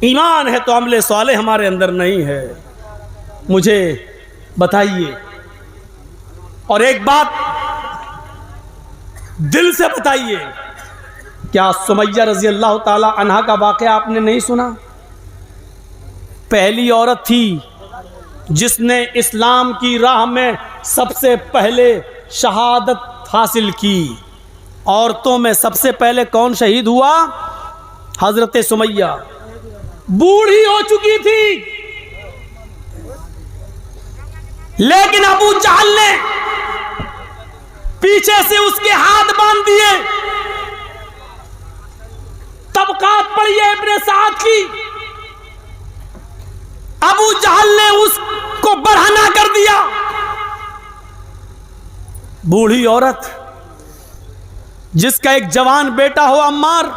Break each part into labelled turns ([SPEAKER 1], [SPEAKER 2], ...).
[SPEAKER 1] ईमान है तो अमले साले हमारे अंदर नहीं है, मुझे बताइए। और एक बात दिल से बताइए, क्या सुमैया रजी अल्लाह ताला अन्हा का वाक़या आपने नहीं सुना? पहली औरत थी जिसने इस्लाम की राह में सबसे पहले शहादत हासिल की। औरतों में सबसे पहले कौन शहीद हुआ? हजरत सुमैया। बूढ़ी हो चुकी थी, लेकिन अबू जहल ने पीछे से उसके हाथ बांध दिए। तबकात पड़ी है इब्ने साद की, अबू जहल ने उसको बढ़ाना कर दिया। बूढ़ी औरत जिसका एक जवान बेटा हो अम्मार,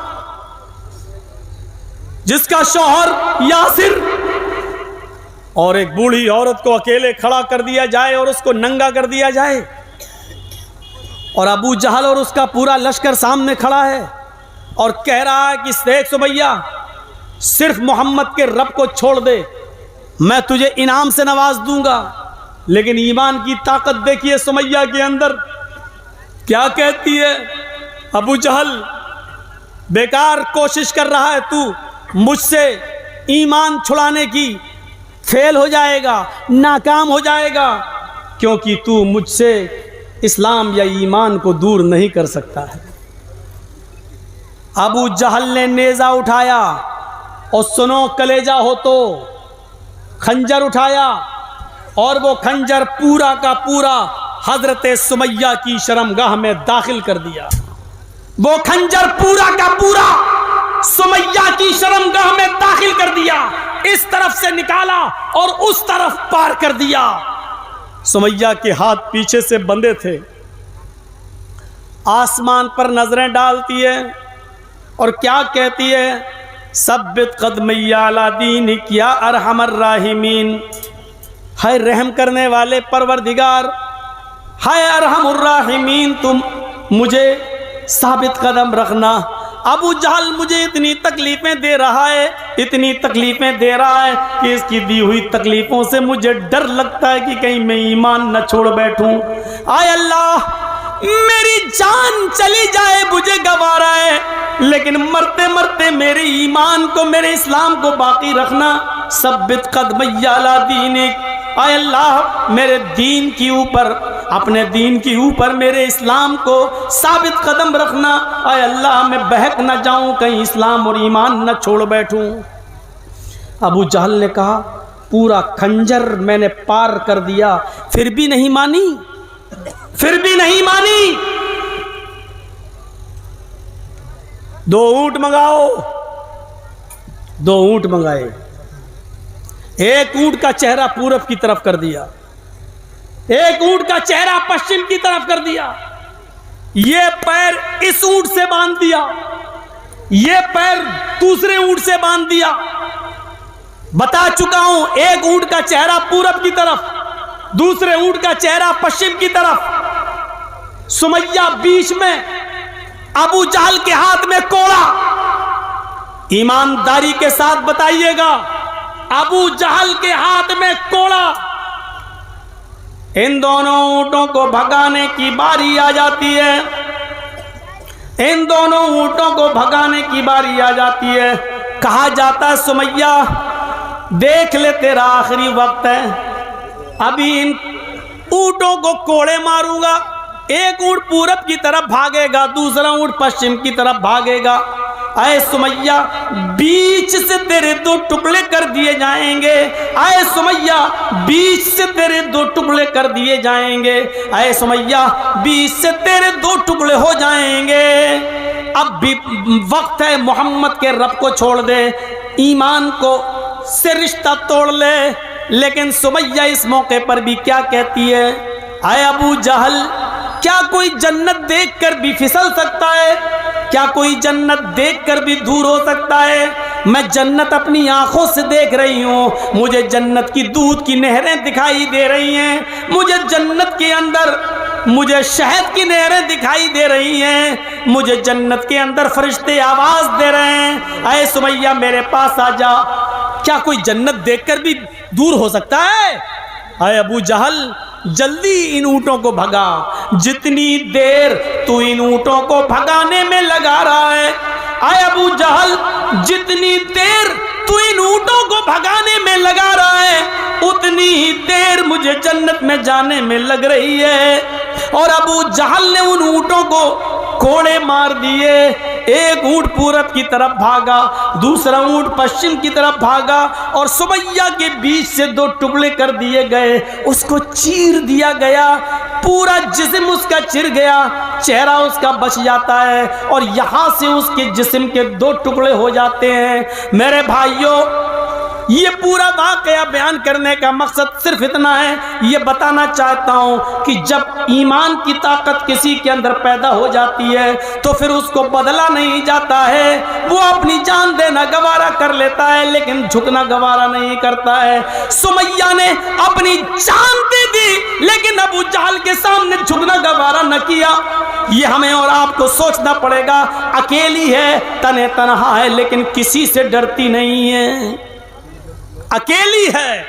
[SPEAKER 1] जिसका शौहर यासिर, और एक बूढ़ी औरत को अकेले खड़ा कर दिया जाए और उसको नंगा कर दिया जाए, और अबू जहल और उसका पूरा लश्कर सामने खड़ा है और कह रहा है कि देख सुमैया, सिर्फ मोहम्मद के रब को छोड़ दे, मैं तुझे इनाम से नवाज दूंगा। लेकिन ईमान की ताकत देखिए सुमैया के अंदर, क्या कहती है? अबू जहल, बेकार कोशिश कर रहा है तू मुझसे ईमान छुड़ाने की, फेल हो जाएगा, नाकाम हो जाएगा, क्योंकि तू मुझसे इस्लाम या ईमान को दूर नहीं कर सकता है। अबू जहल ने नेज़ा उठाया, और सुनो कलेजा हो तो, खंजर उठाया, और वो खंजर पूरा का पूरा हजरत सुमैया की शर्मगाह में दाखिल कर दिया। वो खंजर पूरा का पूरा सुमैया की शर्मगाह में दाखिल कर दिया, इस तरफ से निकाला और उस तरफ पार कर दिया। सुमैया के हाथ पीछे से बंधे थे, आसमान पर नजरें डालती है और क्या कहती है? सब्बित कदमैया अला दीन क्या अरहमर राहिमीन, है रहम करने वाले परवरदिगार, है अरहमुर राहिमीन, तुम मुझे साबित कदम रखना। अबू जहल मुझे इतनी तकलीफें दे रहा है, इतनी तकलीफें दे रहा है कि इसकी दी हुई तकलीफों से मुझे डर लगता है कि कहीं मैं ईमान न छोड़ बैठूं। आय अल्लाह, मेरी जान चली जाए मुझे गवारा है, लेकिन मरते मरते मेरे ईमान को, मेरे इस्लाम को बाकी रखना। सब्बित कदमैया अला दीनिक, आय अल्लाह मेरे दीन के ऊपर, अपने दीन के ऊपर मेरे इस्लाम को साबित कदम रखना। आय अल्लाह मैं बहक न जाऊं, कहीं इस्लाम और ईमान न छोड़ बैठूं। अबू जहल ने कहा, पूरा खंजर मैंने पार कर दिया, फिर भी नहीं मानी, फिर भी नहीं मानी। 2 ऊंट मंगाओ। 2 ऊंट मंगाए, एक ऊंट का चेहरा पूरब की तरफ कर दिया, एक ऊंट का चेहरा पश्चिम की तरफ कर दिया, ये पैर इस ऊंट से बांध दिया, ये पैर दूसरे ऊंट से बांध दिया। बता चुका हूं, एक ऊंट का चेहरा पूरब की तरफ, दूसरे ऊंट का चेहरा पश्चिम की तरफ। सुमैया बीच में, अबू जहल के हाथ में कोड़ा। ईमानदारी के साथ बताइएगा, अबू जहल के हाथ में कोड़ा। इन दोनों ऊंटों को भगाने की बारी आ जाती है, इन दोनों ऊंटों को भगाने की बारी आ जाती है। कहा जाता है, सुमैया देख ले तेरा आखिरी वक्त है, अभी इन ऊंटों को कोड़े मारूंगा, एक ऊंट पूरब की तरफ भागेगा, दूसरा ऊंट पश्चिम की तरफ भागेगा। आए सुमैया, बीच से तेरे 2 टुकड़े कर दिए जाएंगे। आए सुमैया, बीच से तेरे 2 टुकड़े कर दिए जाएंगे। आए सुमैया, बीच से तेरे 2 टुकड़े हो जाएंगे। अब भी वक्त है, मोहम्मद के रब को छोड़ दे, ईमान को से रिश्ता तोड़ ले। लेकिन सुमैया इस मौके पर भी क्या कहती है? आए अबू जहल, क्या कोई जन्नत देखकर भी फिसल सकता है? क्या कोई जन्नत देखकर भी दूर हो सकता है? मैं जन्नत अपनी आंखों से देख रही हूँ, मुझे जन्नत की दूध की नहरें दिखाई दे रही हैं, मुझे जन्नत के अंदर मुझे शहद की नहरें दिखाई दे रही हैं, मुझे जन्नत के अंदर फरिश्ते आवाज दे रहे हैं, अरे सुमैया मेरे पास आ जा। क्या कोई जन्नत देखकर भी दूर हो सकता है? अरे अबू जहल, जल्दी इन ऊँटों को भगा। जितनी देर तू इन ऊँटों को भगाने में लगा रहा है, अरे अबू जहल, जितनी देर तू इन ऊँटों को भगाने में लगा रहा है, उतनी ही देर मुझे जन्नत में जाने में लग रही है। और अबू जहल ने उन ऊँटों को कोड़े मार दिए। एक ऊँट पूरब की तरफ भागा, दूसरा ऊँट पश्चिम की तरफ भागा, और सुमैया के बीच से दो टुकड़े कर दिए गए, उसको चीर दिया गया, पूरा जिस्म उसका चिर गया, चेहरा उसका बच जाता है और यहाँ से उसके जिस्म के दो टुकड़े हो जाते हैं। मेरे भाइयों, ये पूरा वाक़या बयान करने का मकसद सिर्फ इतना है, ये बताना चाहता हूँ कि जब ईमान की ताकत किसी के अंदर पैदा हो जाती है तो फिर उसको बदला नहीं जाता है। वो अपनी जान देना गवारा कर लेता है लेकिन झुकना गवारा नहीं करता है। सुमैया ने अपनी जान दे दी लेकिन अबू जहल के सामने झुकना गवारा न किया। ये हमें और आपको सोचना पड़ेगा। अकेली है, तने तनहा है, लेकिन किसी से डरती नहीं है। अकेली है,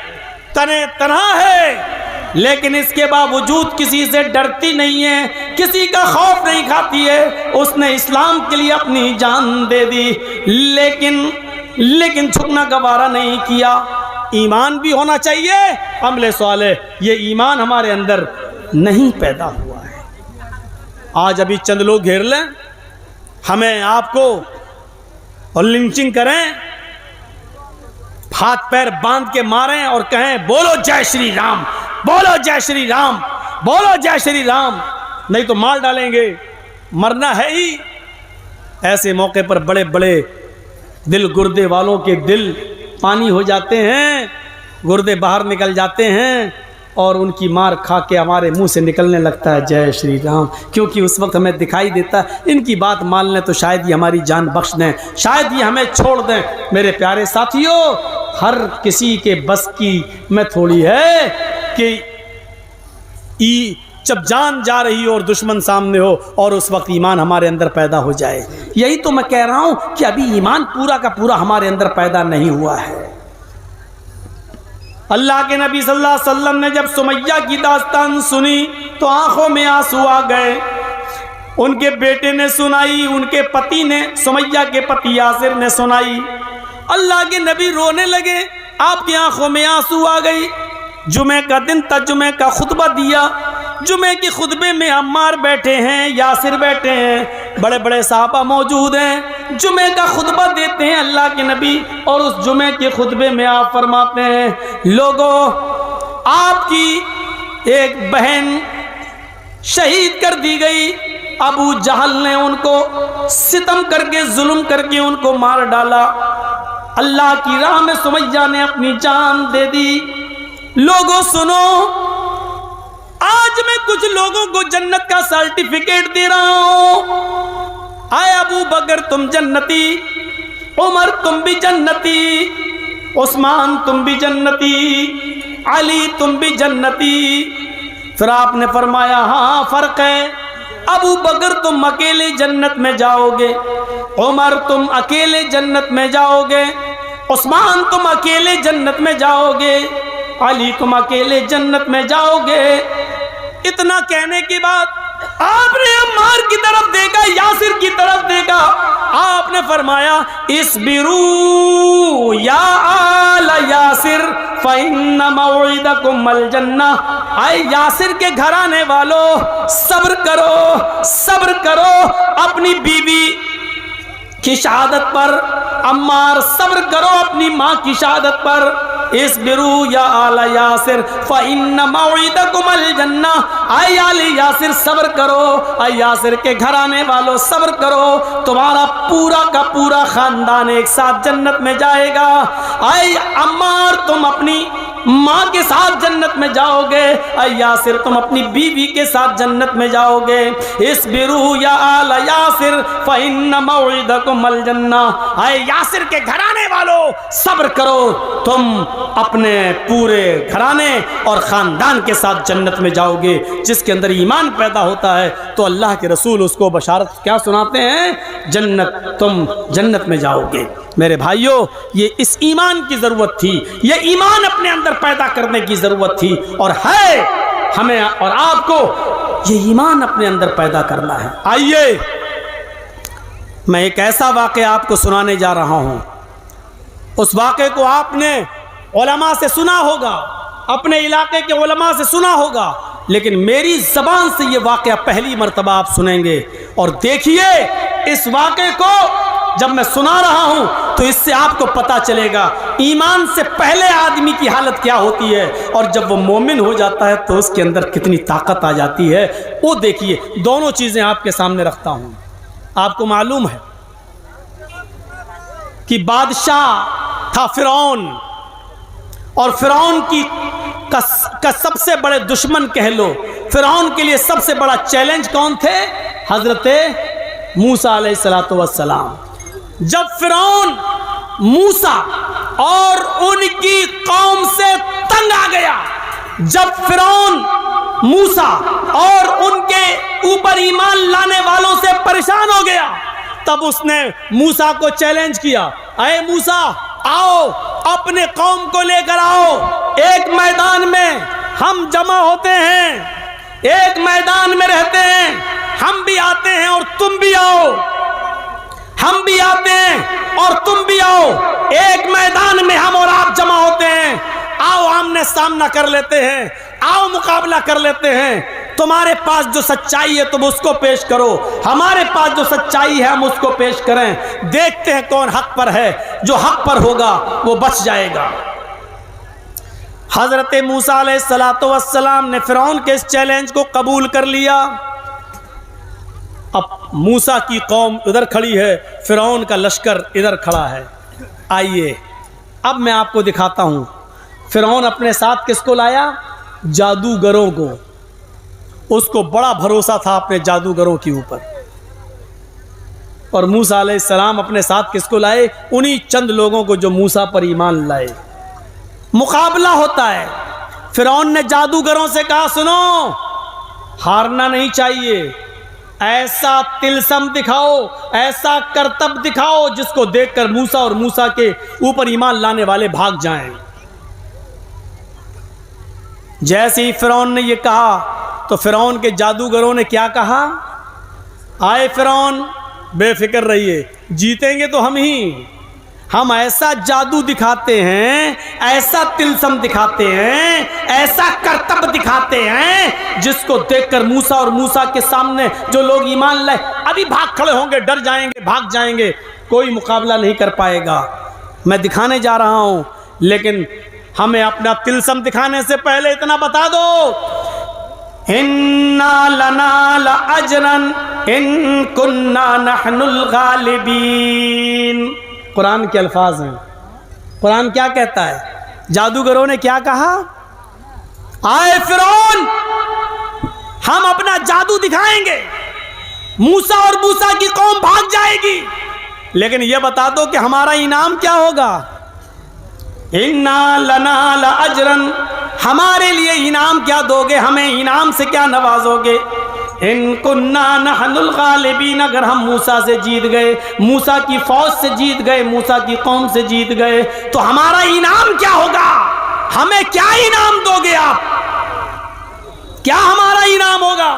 [SPEAKER 1] तने तनहा है, लेकिन इसके बावजूद किसी से डरती नहीं है, किसी का खौफ नहीं खाती है। उसने इस्लाम के लिए अपनी जान दे दी, लेकिन झुकना गवारा नहीं किया। ईमान भी होना चाहिए। अमले साले, ये ईमान हमारे अंदर नहीं पैदा हुआ है। आज अभी चंद लोग घेर लें हमें, आपको, और लिंचिंग करें, हाथ पैर बांध के मारें और कहें बोलो जय श्री राम, बोलो जय श्री राम, बोलो जय श्री राम, नहीं तो मार डालेंगे, मरना है ही। ऐसे मौके पर बड़े बड़े दिल गुर्दे वालों के दिल पानी हो जाते हैं, गुर्दे बाहर निकल जाते हैं और उनकी मार खा के हमारे मुंह से निकलने लगता है जय श्री राम, क्योंकि उस वक्त हमें दिखाई देता है इनकी बात मान लें तो शायद ये हमारी जान बख्श दें, शायद ये हमें छोड़ दें। मेरे प्यारे साथियों, हर किसी के बस की में थोड़ी है कि जब जान जा रही हो और दुश्मन सामने हो और उस वक्त ईमान हमारे अंदर पैदा हो जाए। यही तो मैं कह रहा हूं कि अभी ईमान पूरा का पूरा हमारे अंदर पैदा नहीं हुआ है। अल्लाह के नबी सल्लल्लाहु अलैहि वसल्लम ने जब सुमैया की दास्तान सुनी तो आंखों में आंसू आ गए। उनके बेटे ने सुनाई, उनके पति ने, सुमैया के पति यासिर ने सुनाई। अल्लाह के नबी रोने लगे, आपकी आंखों में आंसू आ गई। जुमे का दिन था, जुमे का खुतबा दिया। जुमे के खुतबे में अम्मार बैठे हैं, यासिर बैठे हैं, बड़े बड़े साहबा मौजूद हैं। जुमे का खुतबा देते हैं अल्लाह के नबी और उस जुमे के खुतबे में आप फरमाते हैं, लोगों, आपकी एक बहन शहीद कर दी गई। अबू जहल ने उनको सितम करके, जुल्म करके उनको मार डाला। अल्लाह की राह में सुमैया ने अपनी जान दे दी। लोगों सुनो, आज मैं कुछ लोगों को जन्नत का सर्टिफिकेट दे रहा हूं। आए अबू बकर तुम जन्नती, उमर तुम भी जन्नती, उस्मान तुम भी जन्नती, अली तुम भी जन्नती। फिर आपने फरमाया हाँ फर्क है, अबू बकर तुम अकेले जन्नत में जाओगे, उमर तुम अकेले जन्नत में जाओगे, उस्मान तुम अकेले जन्नत में जाओगे, अली तुम अकेले जन्नत में जाओगे। इतना कहने के बाद आपने अम्मार की तरफ देखा, यासिर की तरफ देखा, आपने फरमाया इस्बिरू या आल यासिर फइन्ना मौइदकुमुल जन्नह। आए यासिर के घराने वालों, सब्र करो, सब्र करो अपनी बीवी की शहादत पर। अम्मार सब्र करो अपनी माँ की शहादत पर। इस्बिरू या आला यासिर फइन्ना मौइदकुमुल जन्नह। आए आले यासिर सब्र करो, आए यासिर के घराने वालों सब्र करो, तुम्हारा पूरा का पूरा खानदान एक साथ जन्नत में जाएगा। आए अम्मार तुम अपनी माँ के साथ जन्नत में जाओगे, ऐ यासिर तुम अपनी बीवी के साथ जन्नत में जाओगे। इस्बिरू या आल यासिर फइन्न मौइदकुमुल जन्ना, ऐ यासिर के घराने वालों सब्र करो, तुम अपने पूरे घराने और ख़ानदान के साथ जन्नत में जाओगे। जिसके अंदर ईमान पैदा होता है तो अल्लाह के रसूल उसको बशारत क्या सुनाते हैं, जन्नत, तुम जन्नत में जाओगे। मेरे भाइयों, ये इस ईमान की ज़रूरत थी, ये ईमान अपने अंदर पैदा करने की ज़रूरत थी और है हमें और आपको ये ईमान अपने अंदर पैदा करना है। आइए मैं एक ऐसा वाक़या आपको सुनाने जा रहा हूँ। उस वाक़े को आपने उलमा से सुना होगा, अपने इलाके के उलमा से सुना होगा, लेकिन मेरी ज़बान से ये वाक़या पहली मर्तबा आप सुनेंगे। और देखिए इस वाक़े को जब मैं सुना रहा हूँ तो इससे आपको पता चलेगा ईमान से पहले आदमी की हालत क्या होती है और जब वो मोमिन हो जाता है तो उसके अंदर कितनी ताकत आ जाती है। वो देखिए, दोनों चीज़ें आपके सामने रखता हूँ। आपको मालूम है कि बादशाह था फ़िरौन, और फ़िरौन का सबसे बड़े दुश्मन कह लो, फ़िरौन के लिए सबसे बड़ा चैलेंज कौन थे, हज़रत मूसा अलैहिस्सलातु वस्सलाम। जब फ़िरौन मूसा और उनकी कौम से तंग आ गया, जब फ़िरौन मूसा और उनके ऊपर ईमान लाने वालों से परेशान हो गया, तब उसने मूसा को चैलेंज किया, अरे मूसा आओ, अपने कौम को लेकर आओ, एक मैदान में हम जमा होते हैं, एक मैदान में रहते हैं, हम भी आते हैं और तुम भी आओ, हम भी आते हैं और तुम भी आओ, एक मैदान में हम और आप जमा होते हैं, आओ आमने सामना कर लेते हैं, आओ मुकाबला कर लेते हैं। तुम्हारे पास जो सच्चाई है तुम उसको पेश करो, हमारे पास जो सच्चाई है हम उसको पेश करें, देखते हैं कौन हक पर है, जो हक पर होगा वो बच जाएगा। हजरत मूसा अलैहिस्सलातु वस्सलाम ने फ़िरौन के इस चैलेंज को कबूल कर लिया। अब मूसा की कौम इधर खड़ी है, फ़िरौन का लश्कर इधर खड़ा है। आइए अब मैं आपको दिखाता हूँ फ़िरौन अपने साथ किसको लाया, जादूगरों को। उसको बड़ा भरोसा था अपने जादूगरों के ऊपर। और मूसा अलैहिस्सलाम अपने साथ किसको लाए, उन्हीं चंद लोगों को जो मूसा पर ईमान लाए। मुकाबला होता है। फ़िरौन ने जादूगरों से कहा, सुनो हारना नहीं चाहिए, ऐसा तिलस्म दिखाओ, ऐसा करतब दिखाओ जिसको देखकर मूसा और मूसा के ऊपर ईमान लाने वाले भाग जाएं। जैसे ही फ़िरौन ने यह कहा तो फ़िरौन के जादूगरों ने क्या कहा, आए फ़िरौन बेफिक्र रहिए, जीतेंगे तो हम ऐसा जादू दिखाते हैं, ऐसा तिलस्म दिखाते हैं, ऐसा करतब दिखाते हैं जिसको देखकर मूसा और मूसा के सामने जो लोग ईमान लाए अभी भाग खड़े होंगे, डर जाएंगे, भाग जाएंगे, कोई मुकाबला नहीं कर पाएगा। मैं दिखाने जा रहा हूं, लेकिन हमें अपना तिलस्म दिखाने से पहले इतना बता दो, इन्ना लना लअजरन इन कुन्ना नहनुल गालिबीन। कुरान के अल्फाज हैं। कुरान क्या कहता है, जादूगरों ने क्या कहा, आए फ़िरौन हम अपना जादू दिखाएंगे, मूसा और मूसा की कौम भाग जाएगी, लेकिन यह बता दो कि हमारा इनाम क्या होगा। इन्ना लना लअजरन, हमारे लिए इनाम क्या दोगे, हमें इनाम से क्या नवाजोगे। इन कुन्ना नहनुल गालिबीन, अगर हम मूसा से जीत गए, मूसा की फौज से जीत गए, मूसा की कौम से जीत गए, तो हमारा इनाम क्या होगा, हमें क्या इनाम दोगे आप, क्या हमारा इनाम होगा।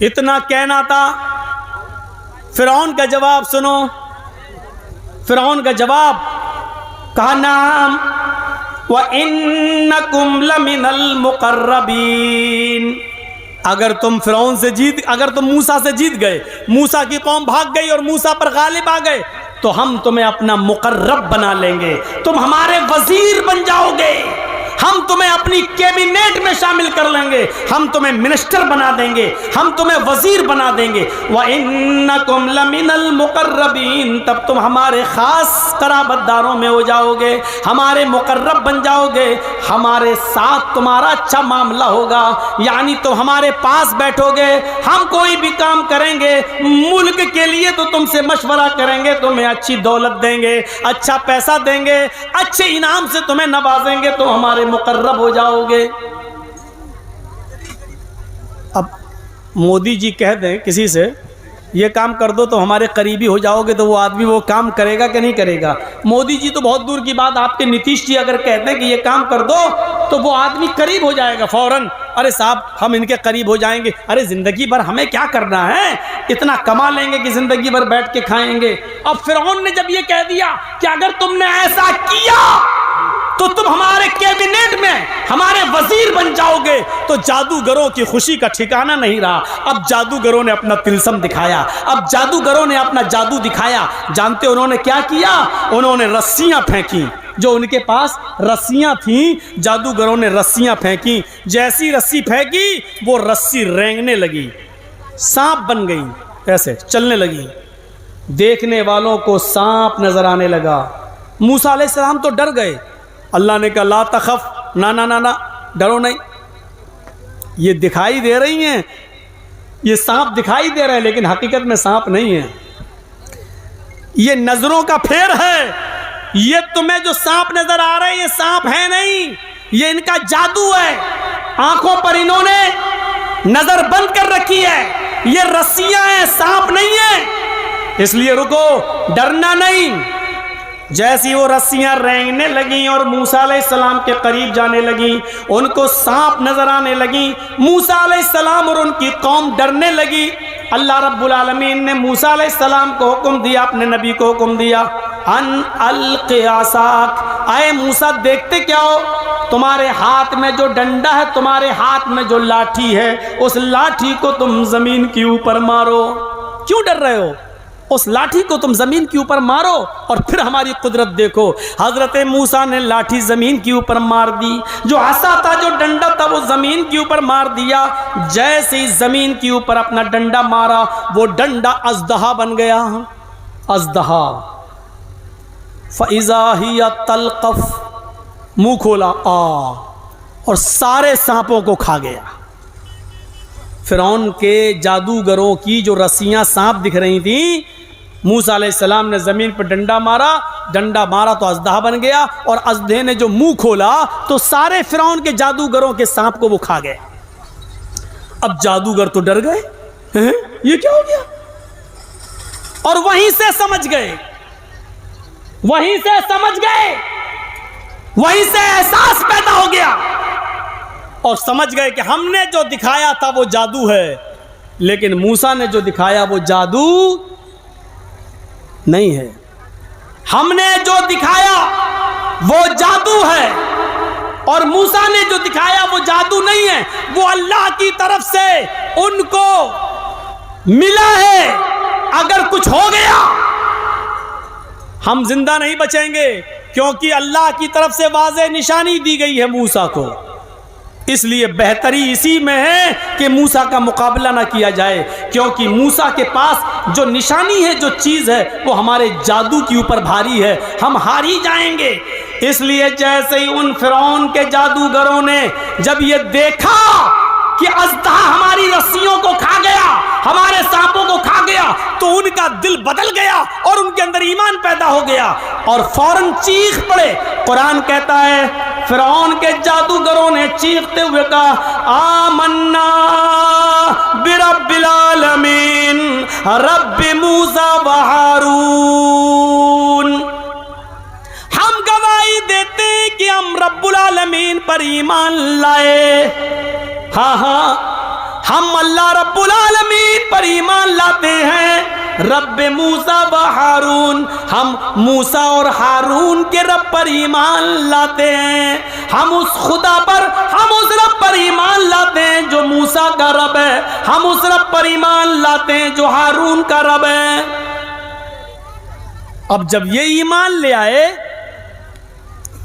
[SPEAKER 1] इतना कहना था। फ़िरौन का जवाब सुनो, फ़िरौन का जवाब, कहा नाम व इन्नकुम लमिनल मुक़र्रबीन। अगर तुम फ़िरौन से अगर तुम मूसा से जीत गए, मूसा की कौम भाग गई और मूसा पर गालिब आ गए, तो हम तुम्हें अपना मुक़र्रब बना लेंगे, तुम हमारे वज़ीर बन जाओगे, हम तुम्हें अपनी कैबिनेट में शामिल कर लेंगे, हम तुम्हें मिनिस्टर बना देंगे, हम तुम्हें वजीर बना देंगे। व इन्नकुम लमिनल मुकर्रबीन, तब तुम हमारे खास कराबतदारों में हो जाओगे, हमारे मुकर्रब बन जाओगे, हमारे साथ तुम्हारा अच्छा मामला होगा, यानी तुम हमारे पास बैठोगे, हम कोई भी काम करेंगे मुल्क के लिए तो तुमसे मशवरा करेंगे, तुम्हें अच्छी दौलत देंगे, अच्छा पैसा देंगे, अच्छे इनाम से तुम्हें नवाजेंगे, तो हमारे मुकर्रब हो जाओगे। अब मोदी जी कह दें किसी से ये काम कर दो तो हमारे करीबी हो जाओगे, तो वो आदमी वो काम करेगा कि नहीं करेगा? मोदी जी तो बहुत दूर की बात, आपके नीतीश जी अगर कहते हैं कि ये काम कर दो तो वो आदमी करीब हो जाएगा फौरन। अरे साहब हम इनके करीब हो जाएंगे, अरे जिंदगी भर हमें क्या करना है, इतना कमा लेंगे कि जिंदगी भर बैठ के खाएंगे। अब फिरौन ने जब ये कह दिया कि अगर तुमने ऐसा किया तो तुम हमारे कैबिनेट में हमारे वजीर बन जाओगे, तो जादूगरों की खुशी का ठिकाना नहीं रहा। अब जादूगरों ने अपना तिलस्म दिखाया, अब जादूगरों ने अपना जादू दिखाया। जानते उन्होंने क्या किया? उन्होंने रस्सियां फेंकी, जो उनके पास रस्सियां थीं, जादूगरों ने रस्सियां फेंकी। जैसी रस्सी फेंकी वो रस्सी रेंगने लगी, सांप बन गई, ऐसे चलने लगी। देखने वालों को सांप नजर आने लगा। मूसा अलैहिस्सलाम तो डर गए। अल्लाह ने कहा ला तखफ, ना ना ना ना डरो नहीं, ये दिखाई दे रही हैं, ये सांप दिखाई दे रहा है लेकिन हकीकत में सांप नहीं है, ये नजरों का फेर है। ये तुम्हें जो सांप नजर आ रहे हैं ये सांप है नहीं, ये इनका जादू है। आंखों पर इन्होंने नजर बंद कर रखी है, ये रस्सियां हैं, सांप नहीं है, इसलिए रुको, डरना नहीं। जैसी वो रस्सियां रेंगने लगी और मूसा अलैहिस्सलाम के करीब जाने लगी, उनको सांप नजर आने लगी। मूसा अलैहिस्सलाम और उनकी कौम डरने लगी। अल्लाह रब्बुल आलमीन ने मूसा अलैहिस्सलाम को हुक्म दिया, अपने नबी को हुक्म दिया, अन अलक़ि असाक, आए मूसा देखते क्या हो, तुम्हारे हाथ में जो डंडा है, तुम्हारे हाथ में जो लाठी है, उस लाठी को तुम जमीन के ऊपर मारो। क्यों डर रहे हो? उस लाठी को तुम जमीन के ऊपर मारो और फिर हमारी कुदरत देखो। हजरत मूसा ने लाठी जमीन के ऊपर मार दी, जो आसा था, जो डंडा था, वो जमीन के ऊपर मार दिया। जैसे ही जमीन के ऊपर अपना डंडा मारा, वो डंडा अजदहा बन गया, अजदहा। फइज़ा हिया तलक़फ़, मुंह खोला और सारे सांपों को खा गया। फिरौन के जादूगरों की जो रस्सियां सांप दिख रही थी, मूसा अलैहिस्सलाम ने जमीन पर डंडा मारा तो अजदहा बन गया, और अजदहे ने जो मुंह खोला तो सारे फिरौन के जादूगरों के सांप को वो खा गए। अब जादूगर तो डर गए, ये क्या हो गया? और वहीं से समझ गए, वहीं से एहसास पैदा हो गया और समझ गए कि हमने जो दिखाया था वो जादू है, लेकिन मूसा ने जो दिखाया वो जादू नहीं है। हमने जो दिखाया वो जादू है और मूसा ने जो दिखाया वो जादू नहीं है, वो अल्लाह की तरफ से उनको मिला है। अगर कुछ हो गया हम जिंदा नहीं बचेंगे, क्योंकि अल्लाह की तरफ से वाज़ेह निशानी दी गई है मूसा को। इसलिए बेहतरी इसी में है कि मूसा का मुकाबला ना किया जाए, क्योंकि मूसा के पास जो निशानी है, जो चीज़ है, वो हमारे जादू के ऊपर भारी है, हम हार ही जाएंगे। इसलिए जैसे ही उन फिरौन के जादूगरों ने जब ये देखा कि अजदहा हमारी रस्सियों को खा गया, हमारे सांपों को खा गया, तो उनका दिल बदल गया और उनके अंदर ईमान पैदा हो गया और फौरन चीख पड़े। कुरान कहता है फिरौन के जादूगरों ने चीखते हुए कहा, आमन्ना बिरब्बिल आलमीन रब्बि मूसा व हारून, हम गवाही देते हैं कि हम रब्बुल आलमीन पर ईमान लाए। हाँ हाँ, हम अल्लाह रब्बुल आलमीन पर ईमान लाते हैं। रब मूसा व हारून, हम मूसा और हारून के रब पर ईमान लाते हैं। हम उस खुदा पर, हम उस रब पर ईमान लाते हैं जो मूसा का रब है, हम उस रब पर ईमान लाते हैं जो हारून का रब है। अब जब ये ईमान ले आए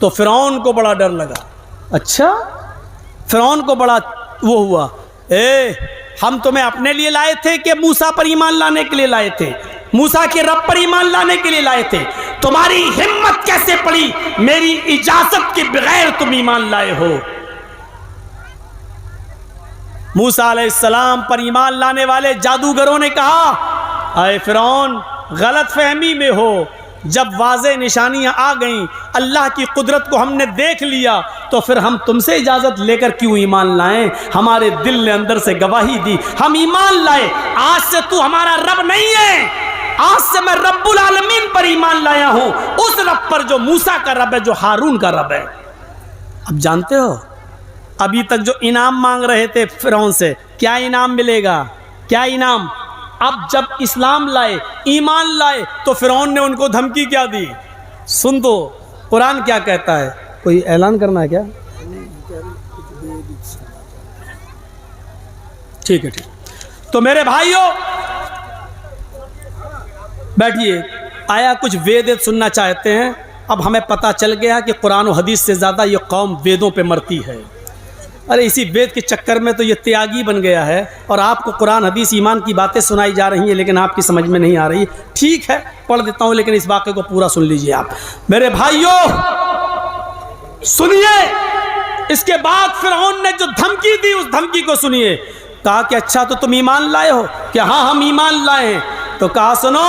[SPEAKER 1] तो फिरौन को बड़ा डर लगा। अच्छा, फिरौन को बड़ा वो हुआ, हम तुम्हें अपने लिए लाए थे कि मूसा पर ईमान लाने के लिए लाए थे? मूसा के रब पर ईमान लाने के लिए लाए थे। तुम्हारी हिम्मत कैसे पड़ी, मेरी इजाजत के बगैर तुम ईमान लाए हो? मूसा अलैहिस्सलाम पर ईमान लाने वाले जादूगरों ने कहा, अरे फिरौन, गलत फहमी में हो। जब वाज़े निशानियां आ गईं, अल्लाह की कुदरत को हमने देख लिया, तो फिर हम तुमसे इजाज़त लेकर क्यों ईमान लाएं? हमारे दिल ने अंदर से गवाही दी, हम ईमान लाए। आज से तू हमारा रब नहीं है, आज से मैं रब्बुल आलमीन पर ईमान लाया हूं, उस रब पर जो मूसा का रब है, जो हारून का रब है। अब जानते हो, अभी तक जो इनाम मांग रहे थे फिरौन से, क्या इनाम मिलेगा? क्या इनाम? अब जब इस्लाम लाए, ईमान लाए, तो फिरौन ने उनको धमकी क्या दी? सुन दो, कुरान क्या कहता है। कोई ऐलान करना है क्या? ठीक है, ठीक। तो मेरे भाइयों बैठिए, आया कुछ वेद सुनना चाहते हैं। अब हमें पता चल गया कि कुरान और हदीस से ज़्यादा ये कौम वेदों पे मरती है। अरे इसी वेद के चक्कर में तो ये त्यागी बन गया है, और आपको कुरान हदीस ईमान की बातें सुनाई जा रही हैं, लेकिन आपकी समझ में नहीं आ रही। ठीक है, पढ़ देता हूँ, लेकिन इस वाक़े को पूरा सुन लीजिए आप। मेरे भाइयों सुनिए, इसके बाद फिरौन ने जो धमकी दी, उस धमकी को सुनिए। कहा कि अच्छा, तो तुम ईमान लाए हो? कि हाँ, हम ईमान लाए हैं। तो कहा, सुनो,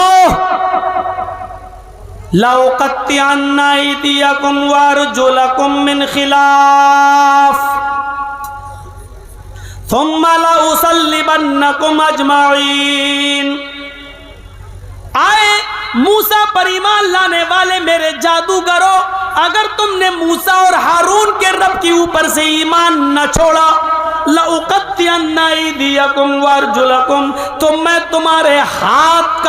[SPEAKER 1] लौकत्तियन्ना अयदियकुम वअरजुलकुम मिन खिलाफ थुम्मा लउसल्लिबन्नकुम अजमाइन। आए मूसा पर ईमान लाने वाले मेरे जादूगरों, अगर तुमने मूसा और हारून के रब के ऊपर से ईमान न छोड़ा, लउकत्तियन्ना अयदियकुम वअरजुलकुम, तो मैं तुम्हारे हाथ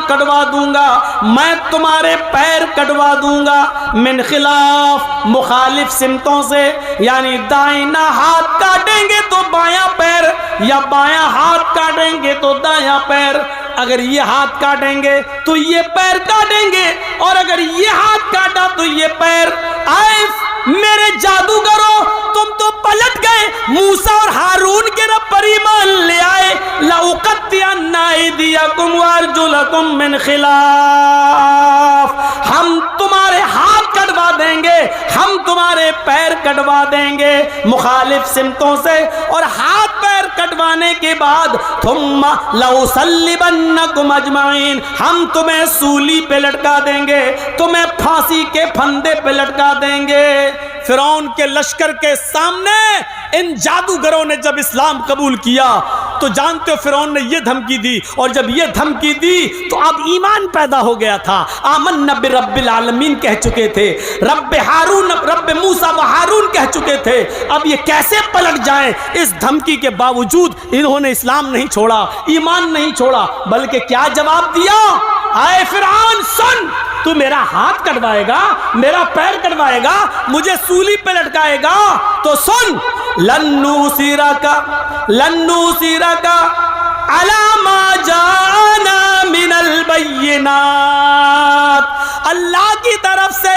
[SPEAKER 1] कटवा दूंगा, मैं तुम्हारे पैर कटवा दूंगा। मिन खिलाफ, मुखालिफ सिमतों से, यानी दाहिना हाथ काटेंगे तो बायां पैर, या बायां हाथ काटेंगे तो दायां पैर। अगर ये हाथ काटेंगे तो ये पैर काटेंगे, और अगर ये हाथ काटा तो ये पैर। आए मेरे जादूगरों, तुम तो पलट गए, मूसा और हारून के रब पर ईमान ले आए। लउकत्तियन्ना अयदियकुम वअरजुलकुम मिन खिलाफ, हम तुम्हारे हाथ कटवा देंगे, हम तुम्हारे पैर कटवा देंगे मुखालिफ सिमतों से, और हाथ पैर कटवाने के बाद थुम्मा लउसल्लिबन्नकुम अजमाइन, हम तुम्हें सूली पे लटका देंगे, तुम्हें फांसी के फंदे पे लटका देंगे। फिरौन के लश्कर के सामने इन जादूगरों ने जब इस्लाम कबूल किया, तो जानते हो फिरौन ने यह धमकी दी, और जब यह धमकी दी तो अब ईमान पैदा हो गया था। आमन्ना बिरब्बिल आलमीन कह चुके थे, रब्बे मूसा व हारून कह चुके थे। अब ये कैसे पलट जाएं? इस धमकी के बावजूद इन्होंने इस्लाम नहीं छोड़ा, ईमान नहीं छोड़ा, बल्कि क्या जवाब दिया? आए फिरौन, सुन, तू मेरा हाथ कटवाएगा, मेरा पैर कटवाएगा, मुझे सूली पे लटकाएगा, तो सुन, लन्नू सीरा का अला मा जाना मिनल बय्यिनात, अल्लाह की तरफ से,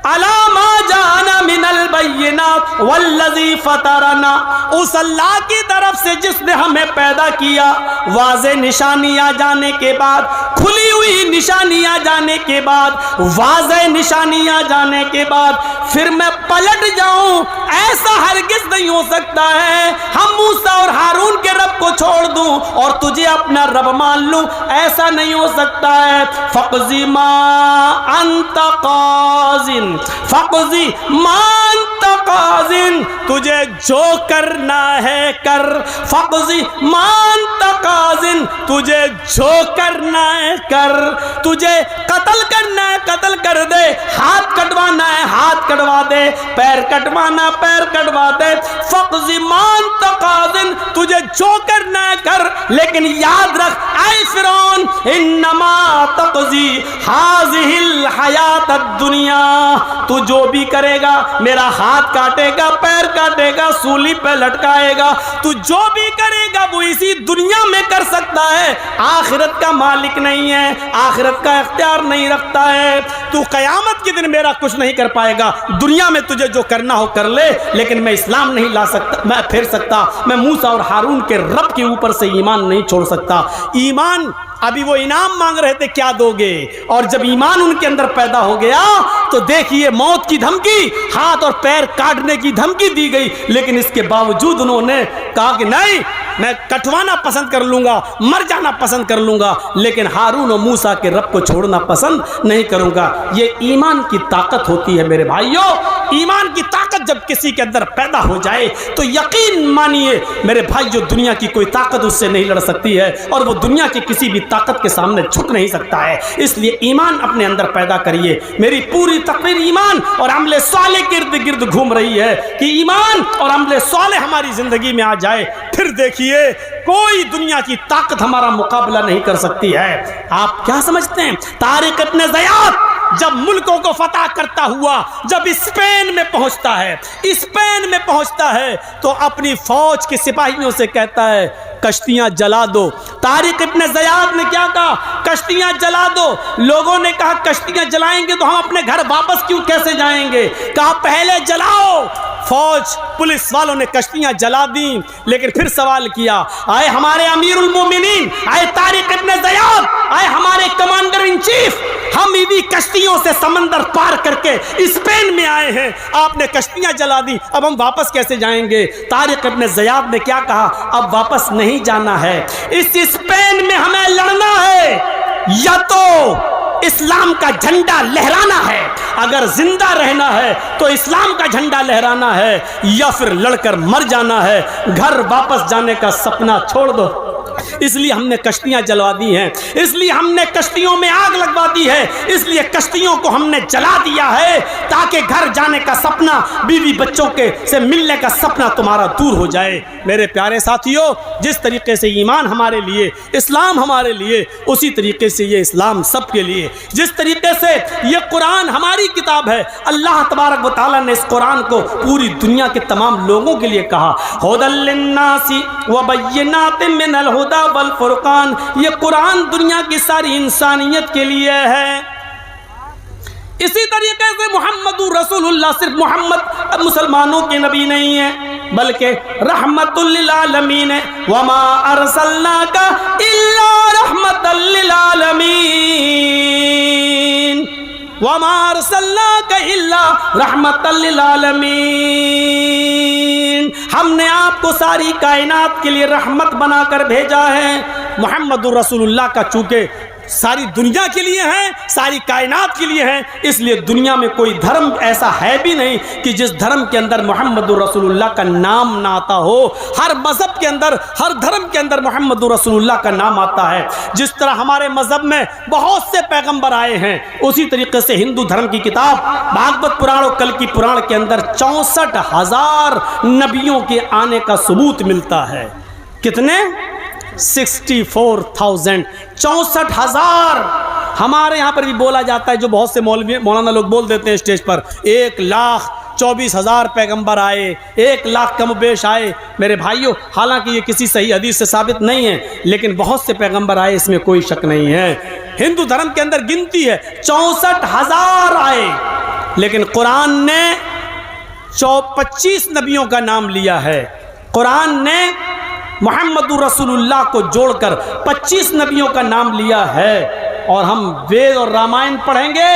[SPEAKER 1] अला मा जाना मिनल बय्यिनात वल्लज़ी फतरना, उस अल्लाह की तरफ से जिसने हमें पैदा किया। वाज़े निशानियां जाने के बाद, खुली हुई निशानियां जाने के बाद, वाज़े निशानियां जाने के बाद फिर मैं पलट जाऊं, ऐसा हरगिज नहीं हो सकता है। हम मूसा और हारून के रब को छोड़ दूं और तुझे अपना रब मान लूं, ऐसा नहीं हो सकता है। फ़क़ज़ी मा अंत क़ाज़िन, फ़क़ज़ी मा अंत क़ाज़िन, तुझे जो करना है कर। फ़क़ज़ी मा अंत क़ाज़िन, तुझे जो करना है कर। तुझे कत्ल करना है कत्ल कर दे, हाथ कटवाना है हाथ कटवा दे, पैर कटवाना पैर कटवा दे। फ़क़ज़ी मा अंत क़ाज़िन, तुझे जो करना है कर, लेकिन याद रख ऐ फिरौन, इन्नमा तक़ज़ी हाज़िहिल हयातद दुनिया, तू जो भी करेगा, मेरा हाथ काटेगा, पैर काटेगा, सूली पे लटकाएगा, तू जो भी करेगा वो इसी दुनिया में कर सकता है, आखिरत का मालिक नहीं है, आखिरत का इख्तियार नहीं रखता है। तू क़यामत के दिन मेरा कुछ नहीं कर पाएगा। दुनिया में तुझे जो करना हो कर ले, लेकिन मैं इस्लाम नहीं ला सकता, मैं फेर सकता, मैं मूसा और हारून के रब के ऊपर से ईमान नहीं छोड़ सकता। ईमान, अभी वो इनाम मांग रहे थे क्या दोगे, और जब ईमान उनके अंदर पैदा हो गया तो देखिए मौत की धमकी, हाथ और पैर काटने की धमकी दी गई, लेकिन इसके बावजूद उन्होंने कहा कि नहीं, मैं कटवाना पसंद कर लूंगा, मर जाना पसंद कर लूंगा, लेकिन हारून और मूसा के रब को छोड़ना पसंद नहीं करूंगा। ये ईमान की ताकत होती है मेरे भाइयों। ईमान की ताकत जब किसी के अंदर पैदा हो जाए तो यकीन मानिए मेरे भाई, जो दुनिया की कोई ताकत उससे नहीं लड़ सकती है, और वो दुनिया की किसी भी ताकत के सामने झुक नहीं सकता है। इसलिए ईमान अपने अंदर पैदा करिए। मेरी पूरी तकरीर ईमान और अमले साले के इर्द गिर्द घूम रही है कि ईमान और अमले साले हमारी जिंदगी में आ जाए, फिर देखिए कोई दुनिया की ताकत हमारा मुकाबला नहीं कर सकती है। आप क्या समझते हैं, तारिक इब्न ज़ियाद जब मुल्कों को फतह करता हुआ जब स्पेन में पहुंचता है, स्पेन में पहुंचता है तो अपनी फौज के सिपाहियों से कहता है कश्तियां जला दो। तारिक इब्न ज़ियाद ने क्या कहा, कश्तियां जला दो। लोगों ने कहा कश्तियां जलाएंगे तो हम अपने घर वापस क्यों कैसे जाएंगे, कहा पहले जलाओ। फौज पुलिस वालों ने कश्तियां जला दी, लेकिन फिर सवाल किया, आए हमारे अमीरुल मोमिनीन, आए तारिक इब्न ज़ियाद, आए हमारे कमांडर इन चीफ, हम भी कश्तियों से समंदर पार करके स्पेन में आए हैं, आपने कश्तियां जला दी, अब हम वापस कैसे जाएंगे। तारिक इब्न ज़ियाद ने क्या कहा, अब वापस नहीं जाना है, इस स्पेन में हमें लड़ना है, या तो इस्लाम का झंडा लहराना है, अगर जिंदा रहना है तो इस्लाम का झंडा लहराना है, या फिर लड़कर मर जाना है, घर वापस जाने का सपना छोड़ दो। इसलिए हमने कश्तियां जलवा दी हैं, इसलिए हमने कश्तियों में आग लगवा दी है, इसलिए कश्तियों को हमने जला दिया है ताकि घर जाने का सपना, बीवी बच्चों के से मिलने का सपना तुम्हारा दूर हो जाए। मेरे प्यारे साथियों, जिस तरीके से ईमान हमारे लिए, इस्लाम हमारे लिए, उसी तरीके से ये इस्लाम सबके लिए। जिस तरीके से ये कुरान हमारी किताब है, अल्लाह तबारक व तआला ने इस कुरान को पूरी दुनिया के तमाम लोगों के लिए कहा, हुदल लिन्नासी व बय्यिनातिन मिनल हुदा वल फुरकान। ये कुरान दुनिया की सारी इंसानियत के लिए है। इसी तरीके से मुहम्मदुर रसूलुल्लाह सिर्फ मोहम्मद मुसलमानों के नबी नहीं है, बल्कि रहमतुल लिल आलमीन है। वमा अरसलनाका इल्ला रहमतल लिल आलमीन, वमा अरसलनाका इल्ला रहमतल लिल आलमीन। हमने आपको सारी कायनात के लिए रहमत बनाकर भेजा है। मुहम्मदुर रसूलुल्लाह का चूंकि सारी दुनिया के लिए हैं, सारी कायनात के लिए हैं, इसलिए दुनिया में कोई धर्म ऐसा है भी नहीं कि जिस धर्म के अंदर मुहम्मदुर रसूलुल्लाह का नाम ना आता हो। हर मज़हब के अंदर, हर धर्म के अंदर मुहम्मदुर रसूलुल्लाह का नाम आता है। जिस तरह हमारे मज़हब में बहुत से पैगंबर आए हैं, उसी तरीके से हिंदू धर्म की किताब भागवत पुराण और कल्कि पुराण के अंदर 64,000 नबियों के आने का सबूत मिलता है। कितने? 64,000, 64,000। हमारे यहाँ पर भी बोला जाता है, जो बहुत से मौलाना लोग बोल देते हैं स्टेज पर, 1,24,000 पैगंबर आए, 1 लाख कम बेश आए। मेरे भाइयों, हालांकि ये किसी सही हदीस से साबित नहीं है, लेकिन बहुत से पैगंबर आए, इसमें कोई शक नहीं है। हिंदू धर्म के अंदर गिनती है 64,000 आए, लेकिन कुरान ने 25 नबियों का नाम लिया है। कुरान ने मुहम्मदुर रसूलुल्लाह को जोड़कर 25 नबियों का नाम लिया है। और हम वेद और रामायण पढ़ेंगे,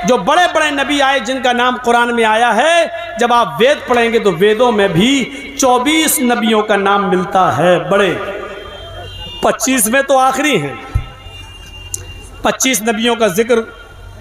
[SPEAKER 1] जो बड़े बड़े नबी आए जिनका नाम कुरान में आया है, जब आप वेद पढ़ेंगे तो वेदों में भी 24 नबियों का नाम मिलता है बड़े, 25 में तो आखिरी हैं। 25 नबियों का जिक्र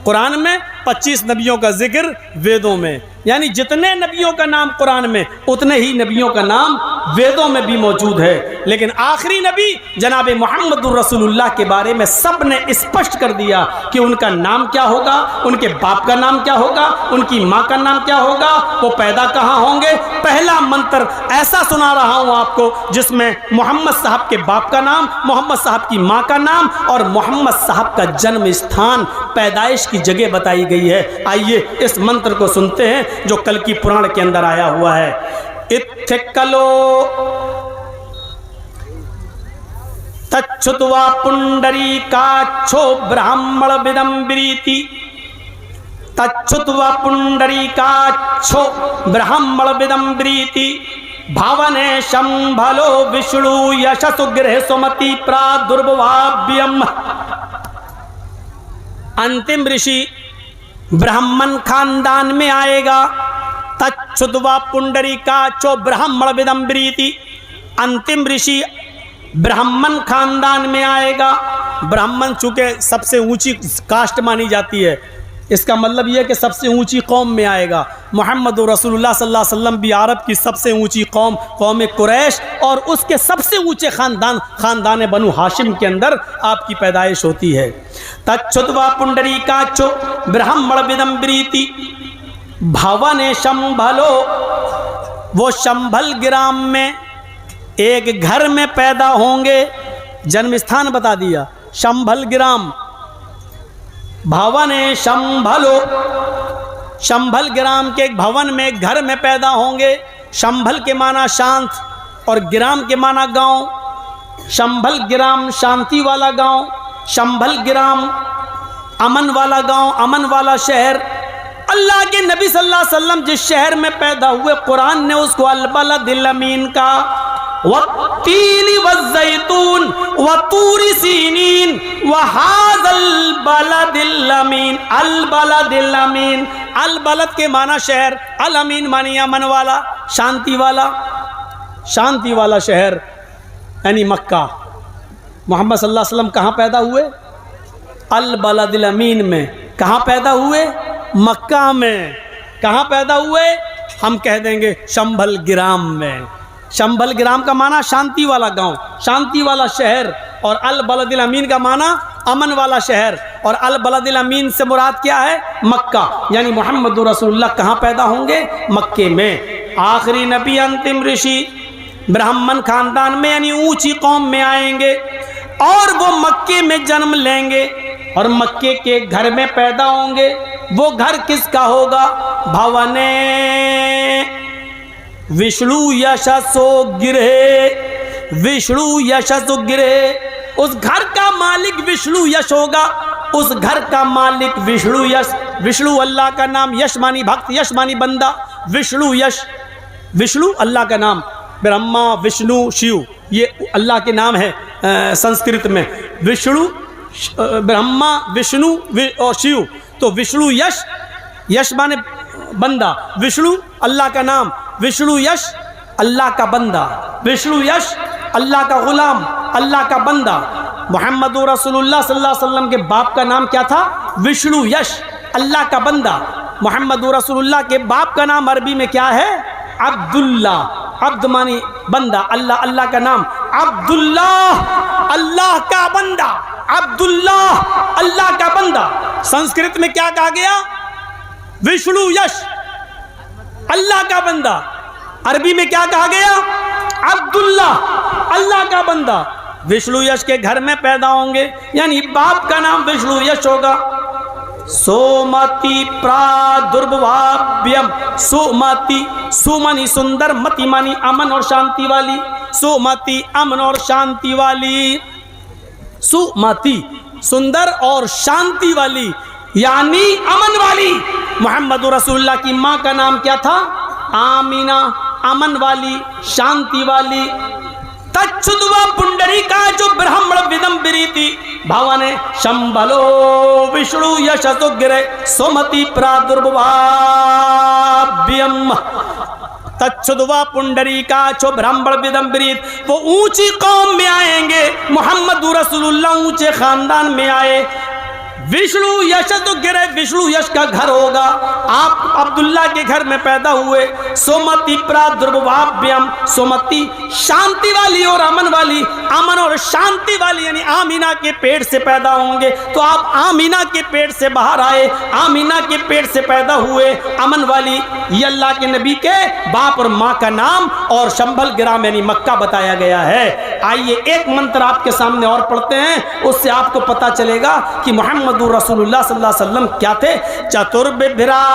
[SPEAKER 1] कुरान में, 25 नबियों का जिक्र वेदों में, यानी जितने नबियों का नाम कुरान में, उतने ही नबियों का नाम वेदों में भी मौजूद है। लेकिन आखिरी नबी जनाब मुहम्मदुर रसूलुल्लाह के बारे में सब ने स्पष्ट कर दिया कि उनका नाम क्या होगा, उनके बाप का नाम क्या होगा, उनकी माँ का नाम क्या होगा, वो पैदा कहाँ होंगे। पहला मंत्र ऐसा सुना रहा हूँ आपको जिसमें मोहम्मद साहब के बाप का नाम, मोहम्मद साहब की माँ का नाम और मोहम्मद साहब का जन्म स्थान, पैदाइश की जगह बताई गई है। आइए इस मंत्र को सुनते हैं जो कल्कि पुराण के अंदर आया हुआ है। इत्थिकलो तच्छुत्वा पुंडरीकाक्षो ब्राह्मण विदम्बरीति तच्छुत्व पुंडरीकाक्षो ब्राह्मण विदम्ब्रीति भावने शंभलो विष्णु यशसु गृह सुमति प्रादुर्भवाभ्यम। अंतिम ऋषि ब्राह्मण खानदान में आएगा। तच्छुत्वा पुंडरीकाक्षो ब्राह्मण विदम्ब्रीति, अंतिम ऋषि ब्राह्मण खानदान में आएगा। ब्राह्मण चूंकि सबसे ऊंची कास्ट मानी जाती है, इसका मतलब यह कि सबसे ऊंची कौम में आएगा। मोहम्मद रसूलुल्लाह सल्लल्लाहु अलैहि वसल्लम भी अरब की सबसे ऊंची कौम कौम कुरैश और उसके सबसे ऊंचे खानदान बनु हाशिम के अंदर आपकी पैदाइश होती है। तच्छुत्वा पुंडरीकाक्षो ब्राह्मण विदम्ब्रीति भवन शंभलो, वो शंभल ग्राम में एक घर में पैदा होंगे। जन्म स्थान बता दिया शंभल ग्राम। भवन शंभलो, शंभल ग्राम के एक भवन में घर में पैदा होंगे। शंभल के माना शांत और ग्राम के माना गांव। शंभल ग्राम शांति वाला गांव, शंभल ग्राम अमन वाला गांव, अमन वाला शहर। अल्लाह के नबी सल्लल्लाहु अलैहि वसल्लम जिस शहर में पैदा हुए, कुरान ने उसको अल बलदिल अमीन का, वत्तीनी वज़्ज़ैतून वतूरी सीनीन वहाज़ल बलदिल अमीन। अल बलदिल अमीन, अल बलद के माना शहर, अल अमीन मानी अमन वाला, शांति वाला, शांति वाला शहर यानी मक्का। मोहम्मद सल्लल्लाहु अलैहि वसल्लम कहाँ पैदा हुए? अल बलदिल अमीन में। कहाँ पैदा हुए? मक्का में। कहाँ पैदा हुए? हम कह देंगे शंभल ग्राम में। शंभल ग्राम का माना शांति वाला गांव, शांति वाला शहर, और अल बलदिल अमीन का माना अमन वाला शहर। और अल बलदिल अमीन से मुराद क्या है? मक्का। यानी मोहम्मद रसूलुल्लाह कहाँ पैदा होंगे? मक्के में। आखिरी नबी अंतिम ऋषि ब्राह्मण खानदान में यानी ऊंची कौम में आएंगे और वो मक्के में जन्म लेंगे और मक्के के घर में पैदा होंगे। वो घर किसका होगा? भवने विष्णु यशसो गिरे, विष्णु यशसो गिरे। उस घर का मालिक विष्णु यश होगा। उस घर का मालिक विष्णु यश। विष्णु अल्लाह का नाम, यश मानी भक्त, यश मानी बंदा। विष्णु यश, विष्णु अल्लाह का नाम। ब्रह्मा विष्णु शिव ये अल्लाह के नाम है संस्कृत में। विष्णु ब्रह्मा विष्णु और शिव। तो विष्णु यश, यश माने बंदा, विष्णु अल्लाह का नाम, विष्णु यश अल्लाह का बंदा, विष्णु यश अल्लाह का गुलाम, अल्लाह का बंदा। मोहम्मद रसूलुल्लाह सल्लल्लाहु अलैहि वसल्लम के बाप का नाम क्या था? विष्णु यश अल्लाह का बंदा। मोहम्मद रसूलुल्लाह के बाप का नाम अरबी में क्या है? अब्दुल्ला। अब्द मानी बंदा, अल्लाह अल्लाह का नाम। अब्दुल्लाह अल्लाह का बंदा, अब्दुल्लाह अल्लाह का बंदा। संस्कृत में क्या कहा गया? विष्णु यश अल्लाह का बंदा। अरबी में क्या कहा गया? अब्दुल्लाह अल्लाह का बंदा। विष्णु यश के घर में पैदा होंगे यानी बाप का नाम विष्णु यश होगा। सोमति प्रादुर्भवाभ्यम। सोमति, सुमनी सुंदर, मति मानी अमन और शांति वाली। सोमति अमन और शांति वाली। सुमति सुंदर और शांति वाली यानी अमन वाली। मोहम्मद रसूलुल्लाह की माँ का नाम क्या था? आमीना, अमन वाली, शांति वाली। तच्छुद्वा पुंडरीका जो ब्राह्मण विदम्बरीति भवने शंभलो विष्णु यशसुग्रे सोमति प्रादुर्भवाभ्यम। तच्छुद्वा पुंडरीका जो ब्राह्मण विदम्बरीत, वो ऊंची कौम में आएंगे। मोहम्मद रसूलुल्लाह ऊंचे खानदान में आए। विष्णु यश तो गिरे, विष्णु यश का घर होगा। आप अब्दुल्ला के घर में पैदा हुए। सोमति प्रादुर्भवाभ्यम, सोमति शांति वाली और अमन वाली, अमन और शांति वाली यानी आमीना के पेट से पैदा होंगे। तो आप आमीना के पेट से बाहर आए, आमीना के पेट से पैदा हुए, अमन वाली। ये अल्लाह के नबी के बाप और माँ का नाम और शंभल ग्राम यानी मक्का बताया गया है। आइए एक मंत्र आपके सामने और पढ़ते हैं, उससे आपको पता चलेगा कि मोहम्मद रसूलुल्लाह सल्लल्लाहु अलैहि वसल्लम क्या थे। चतुर्विभ्रात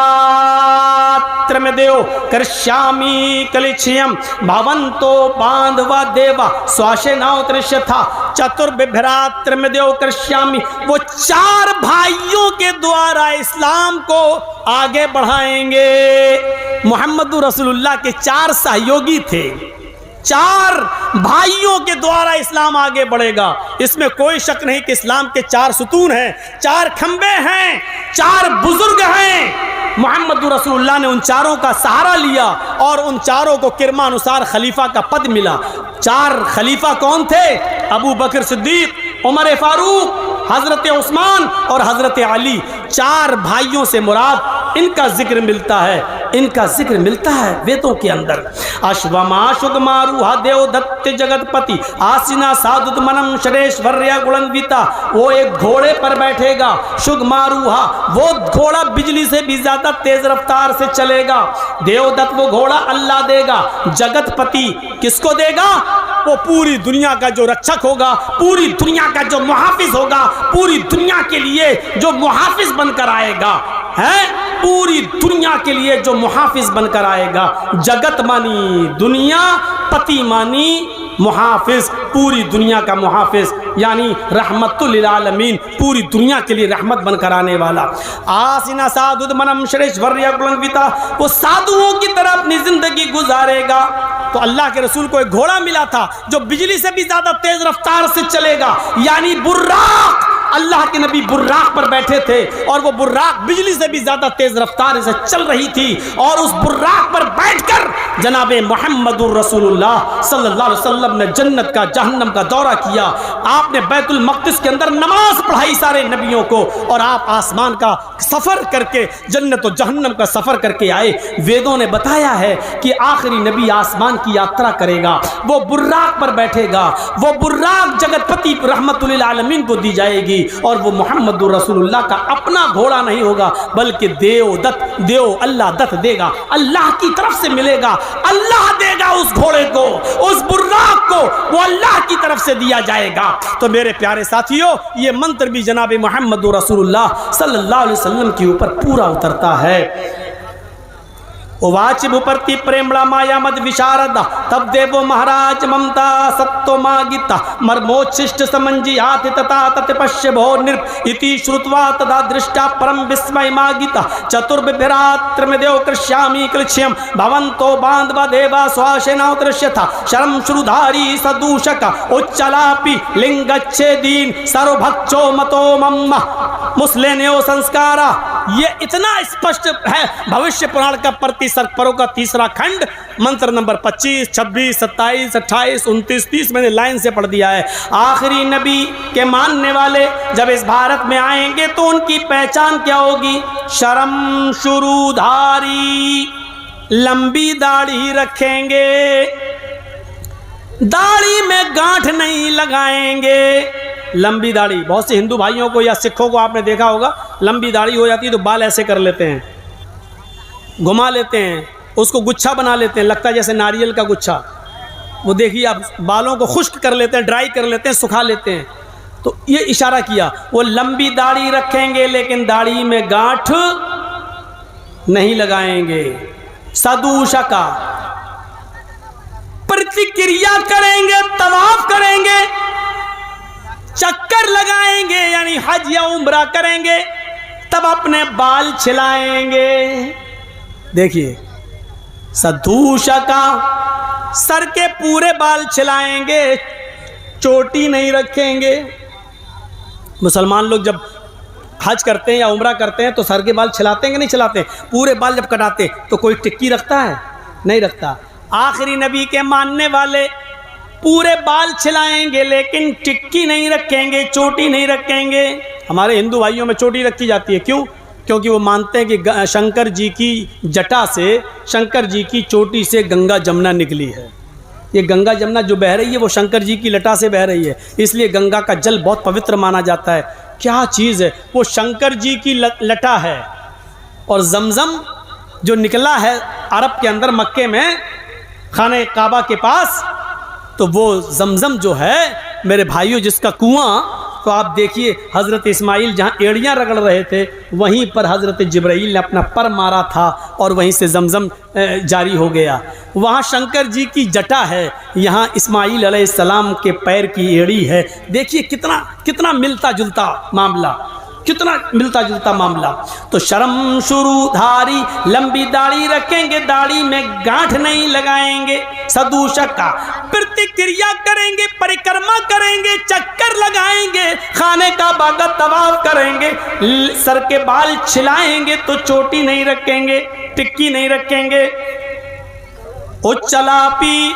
[SPEAKER 1] बिभ्रात्र में देव कृष्यामी कलिक्षयम भवंतो बांधवा देवा स्वाशेनाओ दृश्य था चतुर्बिभ्रात्र में देव कृष्यामी। वो 4 भाइयों के द्वारा इस्लाम को आगे बढ़ाएंगे। मोहम्मद रसूलुल्लाह के 4 सहयोगी थे, 4 भाइयों के द्वारा इस्लाम आगे बढ़ेगा। इसमें कोई शक नहीं कि इस्लाम के 4 सुतून हैं, 4 खंबे हैं, 4 बुजुर्ग हैं। मोहम्मद रसूलुल्लाह ने उन 4 का सहारा लिया और उन 4 को किरमानुसार खलीफा का पद मिला। 4 खलीफा कौन थे? अबू बकर सिद्दीक, उमर फारूक, हजरत उस्मान और हजरत अली। 4 भाइयों से मुराद इनका जिक्र मिलता है, इनका जिक्र मिलता है वेदों के अंदर। अश्वमा शुगमारूहा देवदत्त जगतपति आसिना साधुत मनम शरेश्वर्या गुणन्विता। वो एक घोड़े पर बैठेगा, शुगमारूहा, वो घोड़ा बिजली से भी ज्यादा तेज रफ्तार से चलेगा। देवदत्त वो घोड़ा अल्लाह देगा। जगतपति किसको देगा? वो पूरी दुनिया का जो रक्षक होगा, पूरी दुनिया का जो मुहाफिज होगा, पूरी दुनिया के लिए जो मुहाफिज बनकर आएगा, है पूरी दुनिया के लिए जो मुहाफिज बनकर आएगा। जगत मानी दुनिया, पति मानी मुहाफिज, पूरी दुनिया का मुहाफिज, यानी रहमतुल लिल आलमीन, पूरी दुनिया के लिए रहमत बनकर आने वाला। आसिना साधुद मनम शरेश्वर्या गुणन्विता, वो साधुओं की तरह अपनी जिंदगी गुजारेगा। तो अल्लाह के रसूल को एक घोड़ा मिला था जो बिजली से भी ज्यादा तेज रफ्तार से चलेगा, यानी बुर्राक। अल्लाह के नबी बुर्राक पर बैठे थे और वो बुर्राक बिजली से भी ज्यादा तेज रफ्तार से चल रही थी और उस बुर्राक पर बैठकर जनाबे मोहम्मदुर रसूलुल्लाह सल्लल्लाहु अलैहि वसल्लम ने जन्नत का जहन्नम का दौरा किया। आपने बैतुल मक़दिस के अंदर नमाज पढ़ाई सारे नबियों को, और आप आसमान का सफर करके जन्नत और जहन्नम का सफर करके आए। वेदों ने बताया है कि आखिरी नबी आसमान की यात्रा करेगा, वो बुर्राक पर बैठेगा। वो बुर्राक जगतपति रहमतुल लिल आलमीन को दी जाएगी और वो मोहम्मदुर रसूलुल्लाह का अपना घोड़ा नहीं होगा, बल्कि देवदत्त, देव अल्लाह दत्त देगा, अल्लाह की तरफ से मिलेगा। अल्लाह देगा उस घोड़े को, उस बुर्राक को, वो अल्लाह की तरफ से दिया जाएगा। तो मेरे प्यारे साथियों, ये मंत्र भी जनाब मोहम्मदुर रसूलुल्लाह सल्लल्लाहु अलैहि वसल्लम के ऊपर पूरा उतरता है। वाच भूपर्ति प्रेमड़ा माया मद विशारदा तब देवो महाराज ममता सत्तो मागिता मर्मोच्छिष्ट समंजी हाथ तथा तत्पश्य भो नृप इति श्रुत्वा तदा दृष्टा परम विस्मय मागिता चतुर्विभ्रात्र में देव कृष्यामी कृष्यम भवंतो बांधवा देवा स्वाशेना दृश्य था शरम श्रुधारी सदूषक उच्चलापि लिंगच्छेदीन सर्वभक्षो मतो मम्मा मुस्लिन्यो संस्कारा। ये इतना स्पष्ट है भविष्य पुराण का प्रति सर्परों का 3रा खंड, मंत्र नंबर 25, 26, 27, 28, 29, 30 मैंने लाइन से पढ़ दिया है। आखिरी नबी के मानने वाले जब इस भारत में आएंगे तो उनकी पहचान क्या होगी? शरम शुरूधारी, लंबी दाढ़ी रखेंगे, दाढ़ी में गांठ नहीं लगाएंगे। लंबी दाढ़ी, बहुत से हिंदू भाइयों को या सिखों को आपने देखा होगा, लंबी दाढ़ी हो जाती है तो बाल ऐसे कर लेते हैं, घुमा लेते हैं, उसको गुच्छा बना लेते हैं, लगता है जैसे नारियल का गुच्छा। वो देखिए आप, बालों को खुश्क कर लेते हैं, ड्राई कर लेते हैं, सुखा लेते हैं। तो ये इशारा किया, वो लंबी दाढ़ी रखेंगे लेकिन दाढ़ी में गांठ नहीं लगाएंगे। सदूषा का प्रतिक्रिया करेंगे, तवाफ करेंगे, चक्कर लगाएंगे यानी हज या उम्रा करेंगे, तब अपने बाल छिलाएंगे। देखिए, सदूषा का सर के पूरे बाल छिलाएंगे, चोटी नहीं रखेंगे। मुसलमान लोग जब हज करते हैं या उम्रा करते हैं तो सर के बाल छिलाते हैं कि नहीं छिलाते? पूरे बाल जब कटाते तो कोई टिक्की रखता है? नहीं रखता। आखिरी नबी के मानने वाले पूरे बाल छिलाएंगे लेकिन टिक्की नहीं रखेंगे, चोटी नहीं रखेंगे। हमारे हिंदू भाइयों में चोटी रखी जाती है, क्यों? क्योंकि वो मानते हैं कि शंकर जी की जटा से, शंकर जी की चोटी से गंगा जमुना निकली है। ये गंगा जमुना जो बह रही है वो शंकर जी की लटा से बह रही है, इसलिए गंगा का जल बहुत पवित्र माना जाता है। क्या चीज़ है वो? शंकर जी की लटा है। और जमजम जो निकला है अरब के अंदर, मक्के में खाने काबा के पास, तो वो जमजम जो है मेरे भाइयों, जिसका कुआं तो आप देखिए हज़रत इस्माइल जहाँ एड़ियाँ रगड़ रहे थे वहीं पर हज़रत जिब्राइल ने अपना पर मारा था और वहीं से जमजम जारी हो गया। वहाँ शंकर जी की जटा है, यहाँ इस्माइल अलैहिस्सलाम के पैर की एड़ी है। देखिए कितना कितना मिलता जुलता मामला, कितना मिलता जुलता मामला। तो शर्म शुरू धारी, लंबी दाढ़ी रखेंगे, दाढ़ी में गांठ नहीं लगाएंगे, सदूषक का प्रतिक्रिया करेंगे, परिक्रमा करेंगे, चक्कर लगाएंगे, खाने का बागा तवाफ करेंगे, सर के बाल छिलाएंगे तो चोटी नहीं रखेंगे, टिक्की नहीं रखेंगे। उच्चलापी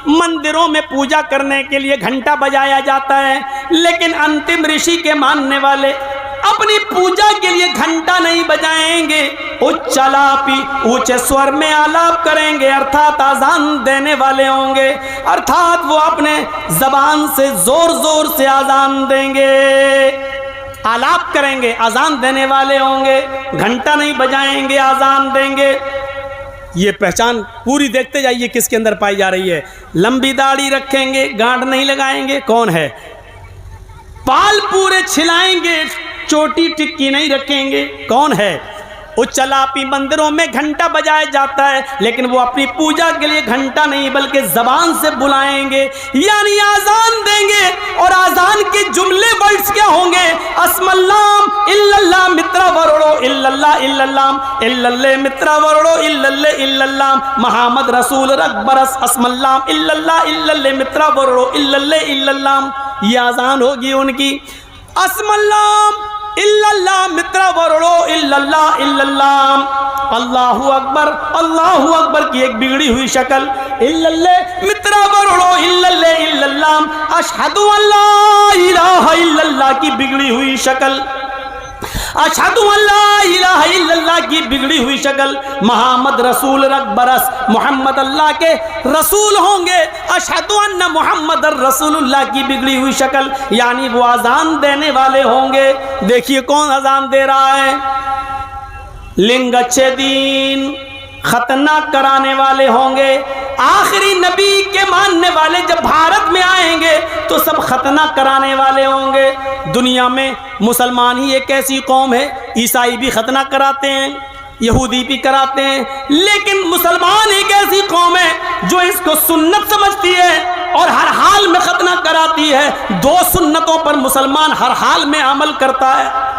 [SPEAKER 1] मंदिरों में पूजा करने के लिए घंटा बजाया जाता है, लेकिन अंतिम ऋषि के मानने वाले अपनी पूजा के लिए घंटा नहीं बजाएंगे। उच्चलापी ऊंचे स्वर में आलाप करेंगे, अर्थात आजान देने वाले होंगे, अर्थात वो अपने जबान से जोर जोर से आजान देंगे, आलाप करेंगे, आजान देने वाले होंगे, घंटा नहीं बजाएंगे, आजान देंगे। ये पहचान पूरी देखते जाइए किसके अंदर पाई जा रही है। लंबी दाढ़ी रखेंगे, गांठ नहीं लगाएंगे, कौन है? बाल पूरे छिलाएंगे, चोटी टिक्की नहीं रखेंगे, कौन है? उच्चलापी मंदिरों में घंटा बजाया जाता है, लेकिन वो अपनी पूजा के लिए घंटा नहीं बल्कि जबान से बुलाएंगे, यानी आजान देंगे। और आजान के जुमले वर्ड्स क्या होंगे? अस्मल्लाम इल्लल्लाह मित्रा वरोड़ो इल्लल्लाह इल्लल्लाह इल्लल्ले मित्रा वरोड़ो इल्लल्ले इल्लल्लाह मोहम्मद रसूल रकबरस अस्मल्लाम इल्लल्लाह इल्लल्ले मित्रा वरोड़ो इल्लल्ले इल्लल्लाह। ये आजान होगी उनकी। अस्मल्लाम इल्लल्लाह मित्रा वरोड़ो इल्लल्लाह इल्लल्लाह। अल्लाहु अकबर की एक बिगड़ी हुई शक्ल, इल्लल्ले मित्रा वरोड़ो इल्लल्ले इल्लल्लाह। अशहदु अल्ला इलाहा इल्लल्लाह की बिगड़ी हुई शक्ल, अशहदु अल्ला इलाहा इल्लल्लाह की बिगड़ी हुई शक्ल। मोहम्मद रसूल रकबरस, मोहम्मद अल्लाह के रसूल होंगे, अशहदु अन्ना मोहम्मद रसूलुल्लाह की बिगड़ी हुई शक्ल, यानी वो अजान देने वाले होंगे। देखिए कौन अजान दे रहा है? लिंग अच्छे दीन खतना कराने वाले होंगे। आखिरी नबी के मानने वाले जब भारत में आएंगे तो सब खतना कराने वाले होंगे। दुनिया में मुसलमान ही एक ऐसी कौम है, ईसाई भी खतना कराते हैं, यहूदी भी कराते हैं, लेकिन मुसलमान एक ऐसी कौम है जो इसको सुन्नत समझती है और हर हाल में खतना कराती है। दो सुन्नतों पर मुसलमान हर हाल में अमल करता है।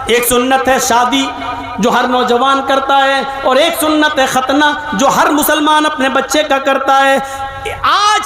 [SPEAKER 1] एक सुन्नत है शादी जो हर नौजवान करता है, और एक सुन्नत है खतना जो हर मुसलमान अपने बच्चे का करता है। आज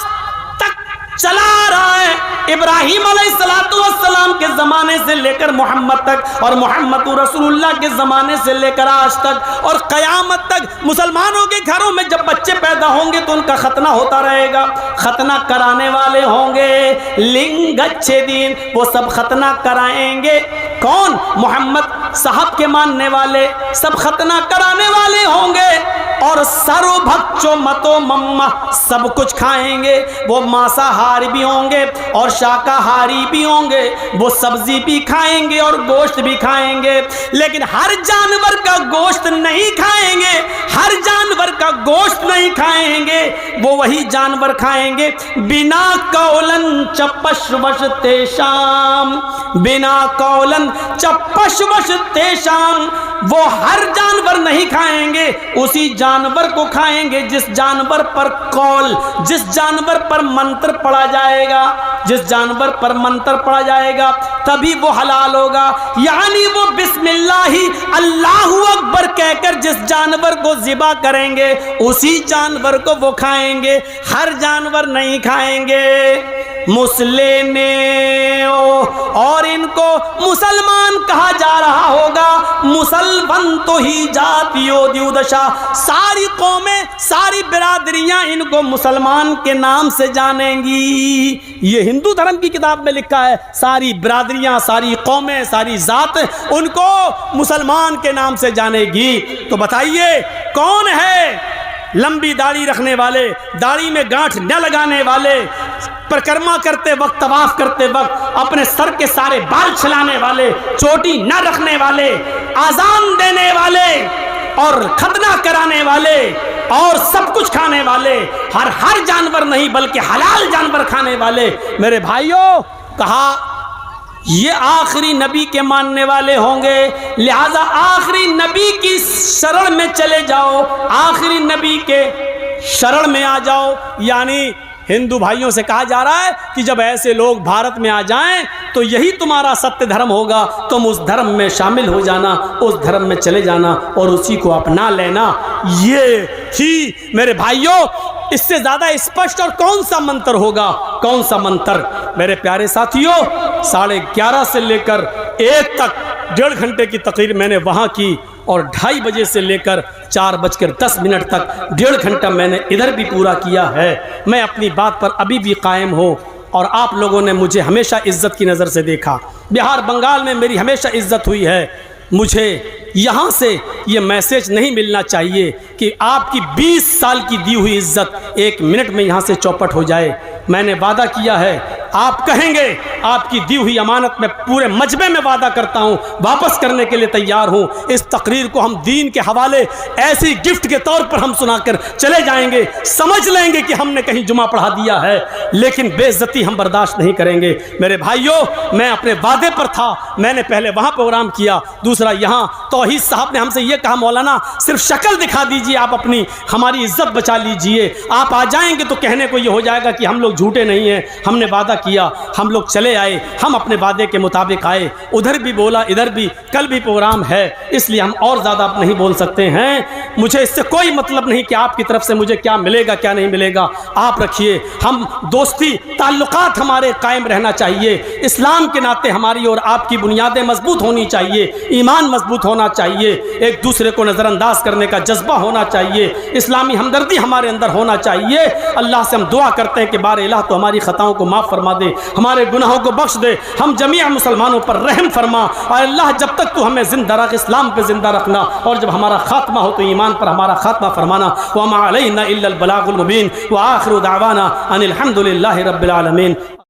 [SPEAKER 1] तक चला आ रहा है, इब्राहिम अलैहिस्सलाम के ज़माने से लेकर मोहम्मद तक, और मोहम्मद रसूलुल्लाह के ज़माने से लेकर आज तक, और क़यामत तक मुसलमानों के घरों में जब बच्चे पैदा होंगे तो उनका खतना होता रहेगा। खतना कराने वाले होंगे, लिंग अच्छे दीन, वो सब खतना कराएंगे। कौन? मोहम्मद साहब के मानने वाले सब खतना कराने वाले होंगे। और सर्वभक्षो मतो मम्मा, सब कुछ खाएंगे। वो मांसाहारी भी होंगे और शाकाहारी भी होंगे, वो सब्जी भी खाएंगे और गोश्त भी खाएंगे, लेकिन हर जानवर का गोश्त नहीं खाएंगे। हर जानवर का गोश्त नहीं खाएंगे, वो वही जानवर खाएंगे बिना कौलन चपशवश तेशाम, बिना कौलन चपशवश तेशाम। वो हर जानवर नहीं खाएंगे, उसी जानवर को खाएंगे जिस जानवर पर कौल, जिस जानवर पर मंत्र पढ़ा जाएगा, जिस जानवर पर मंत्र पढ़ा जाएगा तभी वो हलाल होगा। यानी वो बिस्मिल्लाही अल्लाहु अकबर कहकर जिस जानवर को ज़िबा करेंगे उसी जानवर को वो खाएंगे, हर जानवर नहीं खाएंगे। मुस्लिम और इनको मुसलमान कहा जा रहा होगा। मुसलमान तो ही जातियों दिउदशा, सारी कौमें सारी बिरादरियां इनको मुसलमान के नाम से जानेंगी। ये हिंदू धर्म की किताब में लिखा है, सारी बिरादरियां सारी कौमें सारी जात उनको मुसलमान के नाम से जानेगी। तो बताइए कौन है लंबी दाढ़ी रखने वाले, दाढ़ी में गांठ न लगाने वाले, परिक्रमा करते वक्त तवाफ करते वक्त अपने सर के सारे बाल छिलाने वाले, चोटी न रखने वाले, आजान देने वाले और खतना कराने वाले और सब कुछ खाने वाले, हर जानवर नहीं बल्कि हलाल जानवर खाने वाले। मेरे भाइयों, कहा ये आखिरी नबी के मानने वाले होंगे, लिहाजा आखिरी नबी की शरण में चले जाओ, आखिरी नबी के शरण में आ जाओ। यानी हिंदू भाइयों से कहा जा रहा है कि जब ऐसे लोग भारत में आ जाएं तो यही तुम्हारा सत्य धर्म होगा, तुम उस धर्म में शामिल हो जाना, उस धर्म में चले जाना और उसी को अपना लेना। ये थी मेरे भाइयों, इससे ज़्यादा स्पष्ट और कौन सा मंत्र होगा, कौन सा मंत्र। मेरे प्यारे साथियों, 11:30 से लेकर 1 तक 1.5 घंटे की तकरीर मैंने वहाँ की और 2:30 बजे से लेकर 4:10 तक 1.5 घंटा मैंने इधर भी पूरा किया है। मैं अपनी बात पर अभी भी कायम हूँ और आप लोगों ने मुझे हमेशा इज्जत की नज़र से देखा। बिहार बंगाल में मेरी हमेशा इज्जत हुई है। मुझे यहाँ से ये मैसेज नहीं मिलना चाहिए कि आपकी 20 साल की दी हुई इज्जत 1 मिनट में यहाँ से चौपट हो जाए। मैंने वादा किया है, आप कहेंगे आपकी दी हुई अमानत में पूरे मजबे में वादा करता हूँ, वापस करने के लिए तैयार हूँ। इस तकरीर को हम दीन के हवाले ऐसी गिफ्ट के तौर पर हम सुनाकर चले जाएंगे, समझ लेंगे कि हमने कहीं जुमा पढ़ा दिया है, लेकिन बेइज्जती हम बर्दाश्त नहीं करेंगे। मेरे भाइयों, मैं अपने वादे पर था। मैंने पहले वहाँ प्रोग्राम किया, दूसरा यहाँ। तौहीद साहब ने हमसे ये कहा, मौलाना सिर्फ शक्ल दिखा दीजिए, आप अपनी हमारी इज्जत बचा लीजिए। आप आ जाएंगे तो कहने को ये हो जाएगा कि हम लोग झूठे नहीं हैं। हमने वादा किया, हम लोग चले आए, हम अपने वादे के मुताबिक आए। उधर भी बोला, इधर भी, कल भी प्रोग्राम है, इसलिए हम और ज़्यादा नहीं बोल सकते हैं। मुझे इससे कोई मतलब नहीं कि आपकी तरफ से मुझे क्या मिलेगा क्या नहीं मिलेगा। आप रखिए, हम दोस्ती ताल्लुकात हमारे कायम रहना चाहिए। इस्लाम के नाते हमारी और आपकी बुनियादें मजबूत होनी चाहिए, ईमान मजबूत होना चाहिए, एक दूसरे को नज़रअंदाज करने का जज्बा होना चाहिए, इस्लामी हमदर्दी हमारे अंदर होना चाहिए। अल्लाह से हम दुआ करते हैं कि बार इलाह तो हमारी ख़ताओं को माफ़ फरमा दे, हमारे गुनाहों को बख्श दे, हम जमीआ मुसलमानों पर रहम फरमा। और अल्लाह जब तक तू हमें जिंदा रख, इस्लाम पे जिंदा रखना, और जब हमारा खात्मा हो तो ईमान पर हमारा खात्मा फरमाना। व मा अलैना इल्लल बलागुल मुबीन व आखिरु दावाना अनिल हम्दुलिल्लाहि रब्बिल आलमीन।